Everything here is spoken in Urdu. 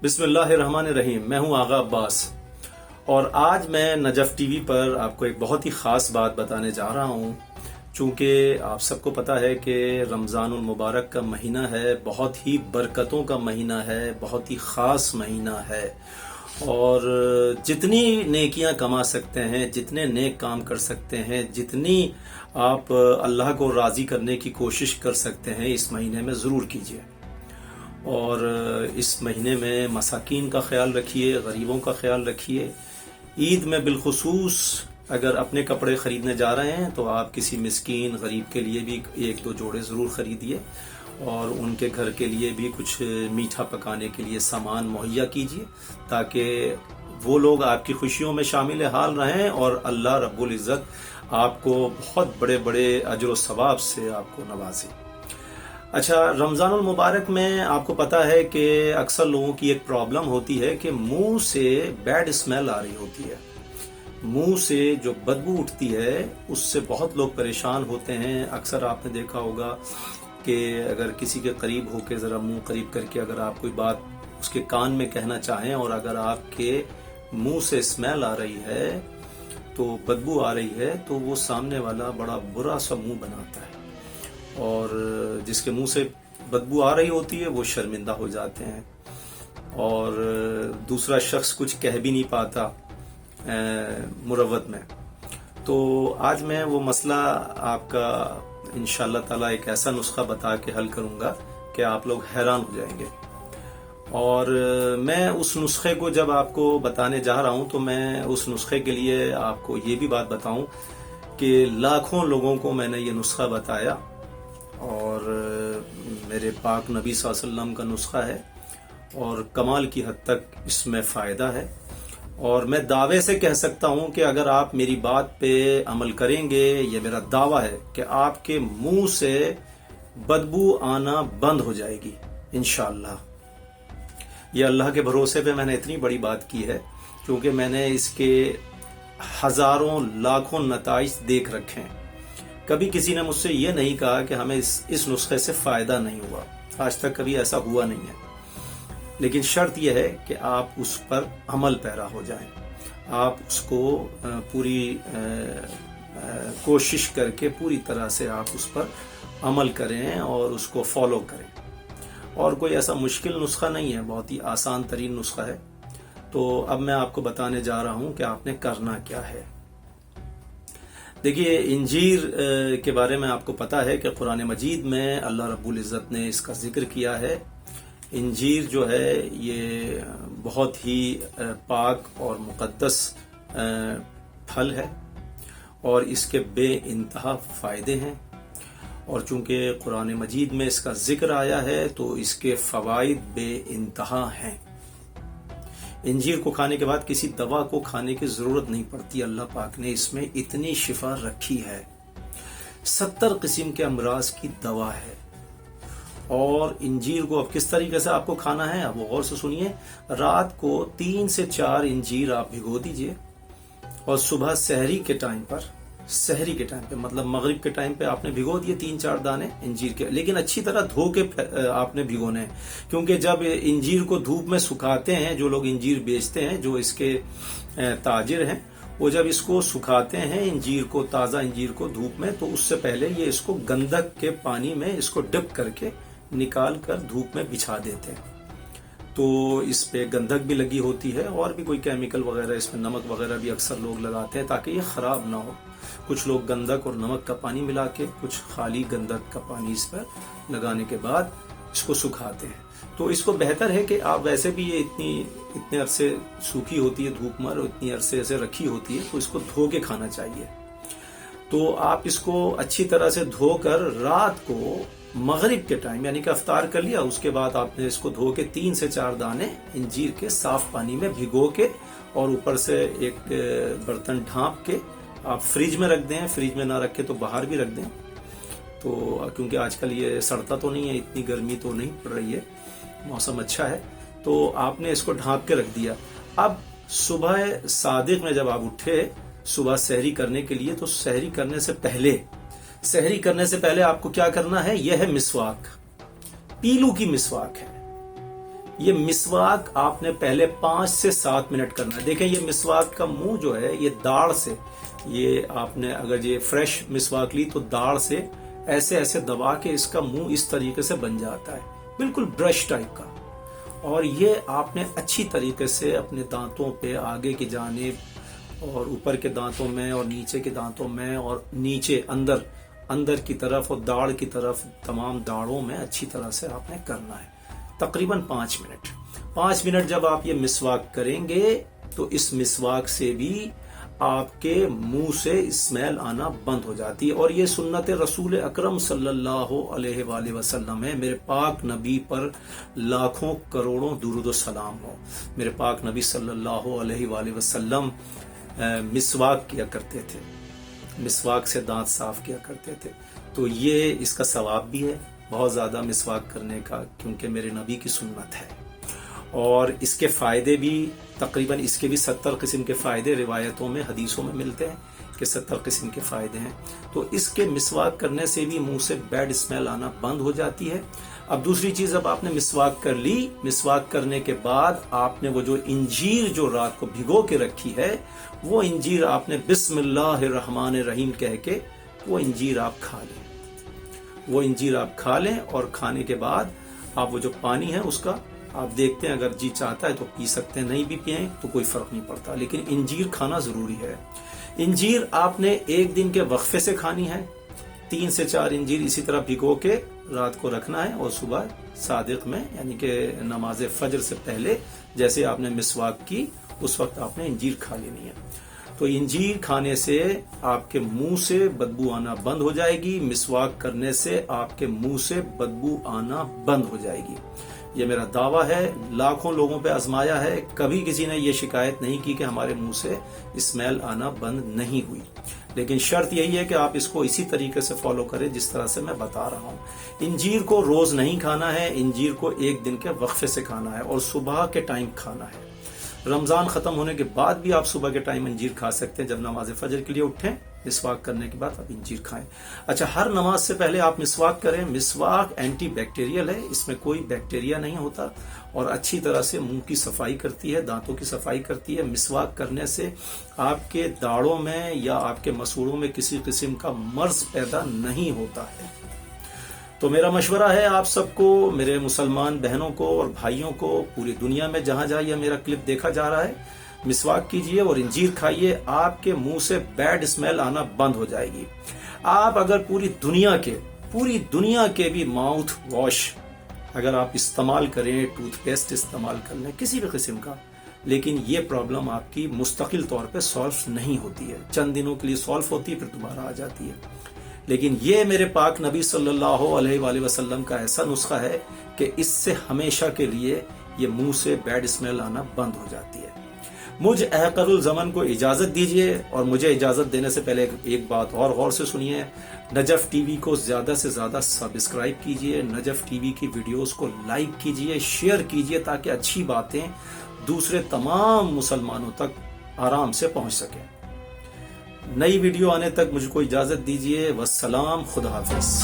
بسم اللہ الرحمن الرحیم۔ میں ہوں آغا عباس اور آج میں نجف ٹی وی پر آپ کو ایک بہت ہی خاص بات بتانے جا رہا ہوں۔ چونکہ آپ سب کو پتا ہے کہ رمضان المبارک کا مہینہ ہے، بہت ہی برکتوں کا مہینہ ہے، بہت ہی خاص مہینہ ہے، اور جتنی نیکیاں کما سکتے ہیں، جتنے نیک کام کر سکتے ہیں، جتنی آپ اللہ کو راضی کرنے کی کوشش کر سکتے ہیں، اس مہینے میں ضرور کیجیے۔ اور اس مہینے میں مساکین کا خیال رکھیے، غریبوں کا خیال رکھیے۔ عید میں بالخصوص اگر اپنے کپڑے خریدنے جا رہے ہیں تو آپ کسی مسکین غریب کے لیے بھی ایک دو جوڑے ضرور خریدیے، اور ان کے گھر کے لیے بھی کچھ میٹھا پکانے کے لیے سامان مہیا کیجیے، تاکہ وہ لوگ آپ کی خوشیوں میں شامل حال رہیں اور اللہ رب العزت آپ کو بہت بڑے بڑے اجر و ثواب سے آپ کو نوازے۔ اچھا، رمضان المبارک میں آپ کو پتا ہے کہ اکثر لوگوں کی ایک پرابلم ہوتی ہے کہ منہ سے بیڈ اسمیل آ رہی ہوتی ہے، منہ سے جو بدبو اٹھتی ہے اس سے بہت لوگ پریشان ہوتے ہیں۔ اکثر آپ نے دیکھا ہوگا کہ اگر کسی کے قریب ہو کے ذرا منہ قریب کر کے اگر آپ کوئی بات اس کے کان میں کہنا چاہیں، اور اگر آپ کے منہ سے اسمیل آ رہی ہے تو بدبو آ رہی ہے، تو وہ سامنے والا بڑا برا سا منہ بناتا ہے، اور جس کے منہ سے بدبو آ رہی ہوتی ہے وہ شرمندہ ہو جاتے ہیں، اور دوسرا شخص کچھ کہہ بھی نہیں پاتا مروت میں۔ تو آج میں وہ مسئلہ آپ کا انشاءاللہ تعالی ایک ایسا نسخہ بتا کے حل کروں گا کہ آپ لوگ حیران ہو جائیں گے۔ اور میں اس نسخے کو جب آپ کو بتانے جا رہا ہوں تو میں اس نسخے کے لیے آپ کو یہ بھی بات بتاؤں کہ لاکھوں لوگوں کو میں نے یہ نسخہ بتایا، اور میرے پاک نبی صلی اللہ علیہ وسلم کا نسخہ ہے، اور کمال کی حد تک اس میں فائدہ ہے، اور میں دعوے سے کہہ سکتا ہوں کہ اگر آپ میری بات پہ عمل کریں گے، یہ میرا دعویٰ ہے کہ آپ کے منہ سے بدبو آنا بند ہو جائے گی انشاءاللہ۔ یہ اللہ کے بھروسے پہ میں نے اتنی بڑی بات کی ہے کیونکہ میں نے اس کے ہزاروں لاکھوں نتائج دیکھ رکھے ہیں۔ کبھی کسی نے مجھ سے یہ نہیں کہا کہ ہمیں اس نسخے سے فائدہ نہیں ہوا، آج تک کبھی ایسا ہوا نہیں ہے، لیکن شرط یہ ہے کہ آپ اس پر عمل پیرا ہو جائیں، آپ اس کو پوری کوشش کر کے پوری طرح سے آپ اس پر عمل کریں اور اس کو فالو کریں۔ اور کوئی ایسا مشکل نسخہ نہیں ہے، بہت ہی آسان ترین نسخہ ہے۔ تو اب میں آپ کو بتانے جا رہا ہوں کہ آپ نے کرنا کیا ہے۔ دیکھیے، انجیر کے بارے میں آپ کو پتا ہے کہ قرآن مجید میں اللہ رب العزت نے اس کا ذکر کیا ہے۔ انجیر جو ہے یہ بہت ہی پاک اور مقدس پھل ہے، اور اس کے بے انتہا فائدے ہیں، اور چونکہ قرآن مجید میں اس کا ذکر آیا ہے تو اس کے فوائد بے انتہا ہیں۔ انجیر کو کھانے کے بعد کسی دوا کو کھانے کی ضرورت نہیں پڑتی، اللہ پاک نے اس میں اتنی شفا رکھی ہے، 70 قسم کے امراض کی دوا ہے۔ اور انجیر کو اب کس طریقے سے آپ کو کھانا ہے، اب غور سے سنیے۔ رات کو 3 سے 4 انجیر آپ بھگو دیجئے، اور صبح سحری کے ٹائم پہ مطلب مغرب کے ٹائم پہ آپ نے بھگو دیے 3-4 دانے انجیر کے، لیکن اچھی طرح دھو کے آپ نے بھگونے ہیں، کیونکہ جب انجیر کو دھوپ میں سکھاتے ہیں، جو لوگ انجیر بیچتے ہیں، جو اس کے تاجر ہیں، وہ جب اس کو سکھاتے ہیں انجیر کو، تازہ انجیر کو دھوپ میں، تو اس سے پہلے یہ اس کو گندک کے پانی میں اس کو ڈپ کر کے نکال کر دھوپ میں بچھا دیتے ہیں، تو اس پہ گندک بھی لگی ہوتی ہے، اور بھی کوئی کیمیکل وغیرہ، اس میں نمک وغیرہ بھی اکثر لوگ لگاتے ہیں تاکہ یہ خراب نہ ہو۔ کچھ لوگ گندک اور نمک کا پانی ملا کے، کچھ خالی گندک کا پانی اس پر لگانے کے بعد اس کو سکھاتے ہیں۔ تو اس کو بہتر ہے کہ آپ ویسے بھی یہ اتنے عرصے سوکھی ہوتی ہے دھوپ میں، اور اتنی عرصے سے رکھی ہوتی ہے، تو اس کو دھو کے کھانا چاہیے۔ تو آپ اس کو اچھی طرح سے دھو کر رات کو مغرب کے ٹائم یعنی کہ افطار کر لیا، اس کے بعد آپ نے اس کو دھو کے 3 سے 4 دانے انجیر کے صاف پانی میں بھگو کے، اور اوپر سے ایک برتن ڈھانپ کے آپ فریج میں رکھ دیں، فریج میں نہ رکھے تو باہر بھی رکھ دیں، تو کیونکہ آج کل یہ سڑتا تو نہیں ہے، اتنی گرمی تو نہیں پڑ رہی ہے، موسم اچھا ہے، تو آپ نے اس کو ڈھانپ کے رکھ دیا۔ اب صبح صادق میں جب آپ اٹھے صبح سحری کرنے کے لیے، تو سحری کرنے سے پہلے آپ کو کیا کرنا ہے، یہ ہے مسواک، پیلو کی مسواک ہے۔ یہ مسواک آپ نے پہلے 5 سے 7 منٹ کرنا ہے. دیکھیں یہ مسواک کا منہ جو ہے یہ داڑھ سے، یہ آپ نے اگر یہ فریش مسواک لی تو داڑھ سے ایسے ایسے دبا کے اس کا منہ اس طریقے سے بن جاتا ہے، بالکل برش ٹائپ کا. اور یہ آپ نے اچھی طریقے سے اپنے دانتوں پہ آگے کی جانب اور اوپر کے دانتوں میں اور نیچے کے دانتوں میں اور نیچے اندر کی طرف اور داڑھ کی طرف تمام داڑھوں میں اچھی طرح سے آپ نے کرنا ہے. تقریباً 5 منٹ. 5 منٹ جب آپ یہ مسواک کریں گے تو اس مسواک سے بھی آپ کے منہ سے اسمیل آنا بند ہو جاتی ہے. اور یہ سنت رسول اکرم صلی اللہ علیہ وآلہ وسلم ہے. میرے پاک نبی پر لاکھوں کروڑوں درود و سلام ہو. میرے پاک نبی صلی اللہ علیہ وآلہ وسلم مسواک کیا کرتے تھے، مسواک سے دانت صاف کیا کرتے تھے. تو یہ اس کا ثواب بھی ہے بہت زیادہ مسواک کرنے کا، کیونکہ میرے نبی کی سنت ہے. اور اس کے فائدے بھی تقریباً اس کے بھی 70 قسم کے فائدے روایتوں میں حدیثوں میں ملتے ہیں کہ 70 قسم کے فائدے ہیں. تو اس کے مسواک کرنے سے بھی منہ سے بیڈ اسمیل آنا بند ہو جاتی ہے. اب دوسری چیز، اب آپ نے مسواک کر لی، مسواک کرنے کے بعد آپ نے وہ جو انجیر جو رات کو بھگو کے رکھی ہے وہ انجیر آپ نے بسم اللہ الرحمن الرحیم کہہ کے وہ انجیر آپ کھا لیں. وہ انجیر آپ کھا لیں اور کھانے کے بعد آپ وہ جو پانی ہے اس کا آپ دیکھتے ہیں، اگر جی چاہتا ہے تو پی سکتے ہیں، نہیں بھی پئیں تو کوئی فرق نہیں پڑتا، لیکن انجیر کھانا ضروری ہے. انجیر آپ نے 1 دن کے وقفے سے کھانی ہے. 3 سے 4 انجیر اسی طرح بھگو کے رات کو رکھنا ہے اور صبح صادق میں یعنی کہ نماز فجر سے پہلے جیسے آپ نے مسواک کی اس وقت آپ نے انجیر کھا لینی ہے. تو انجیر کھانے سے آپ کے منہ سے بدبو آنا بند ہو جائے گی، مسواک کرنے سے آپ کے منہ سے بدبو آنا بند ہو جائے گی. یہ میرا دعویٰ ہے، لاکھوں لوگوں پہ آزمایا ہے، کبھی کسی نے یہ شکایت نہیں کی کہ ہمارے منہ سے اسمیل آنا بند نہیں ہوئی. لیکن شرط یہی ہے کہ آپ اس کو اسی طریقے سے فالو کریں جس طرح سے میں بتا رہا ہوں. انجیر کو روز نہیں کھانا ہے، انجیر کو 1 دن کے وقفے سے کھانا ہے اور صبح کے ٹائم کھانا ہے. رمضان ختم ہونے کے بعد بھی آپ صبح کے ٹائم انجیر کھا سکتے ہیں. جب نماز فجر کے لیے اٹھیں مسواک کرنے کے بعد آپ انجیر کھائیں. اچھا، ہر نماز سے پہلے آپ مسواک کریں. مسواک اینٹی بیکٹیریل ہے، اس میں کوئی بیکٹیریا نہیں ہوتا اور اچھی طرح سے منہ کی صفائی کرتی ہے، دانتوں کی صفائی کرتی ہے. مسواک کرنے سے آپ کے داڑھوں میں یا آپ کے مسوڑوں میں کسی قسم کا مرض پیدا نہیں ہوتا ہے. تو میرا مشورہ ہے آپ سب کو، میرے مسلمان بہنوں کو اور بھائیوں کو پوری دنیا میں جہاں جہاں یہ میرا کلپ دیکھا جا رہا ہے، مسواک کیجئے اور انجیر کھائیے. آپ کے منہ سے بیڈ اسمیل آنا بند ہو جائے گی. آپ اگر پوری دنیا کے بھی ماؤتھ واش اگر آپ استعمال کریں، ٹوتھ پیسٹ استعمال کر لیں کسی بھی قسم کا، لیکن یہ پرابلم آپ کی مستقل طور پہ سالو نہیں ہوتی ہے. چند دنوں کے لیے سالو ہوتی ہے پھر دوبارہ آ جاتی ہے. لیکن یہ میرے پاک نبی صلی اللہ علیہ وآلہ وسلم کا ایسا نسخہ ہے کہ اس سے ہمیشہ کے لیے یہ منہ سے بیڈ اسمیل آنا بند ہو جاتی ہے. مجھ احقر الزمن کو اجازت دیجیے، اور مجھے اجازت دینے سے پہلے ایک بات اور غور سے سنیے. نجف ٹی وی کو زیادہ سے زیادہ سبسکرائب کیجیے، نجف ٹی وی کی ویڈیوز کو لائک کیجیے، شیئر کیجیے تاکہ اچھی باتیں دوسرے تمام مسلمانوں تک آرام سے پہنچ سکیں. نئی ویڈیو آنے تک مجھ کو اجازت دیجیے. والسلام، خدا حافظ.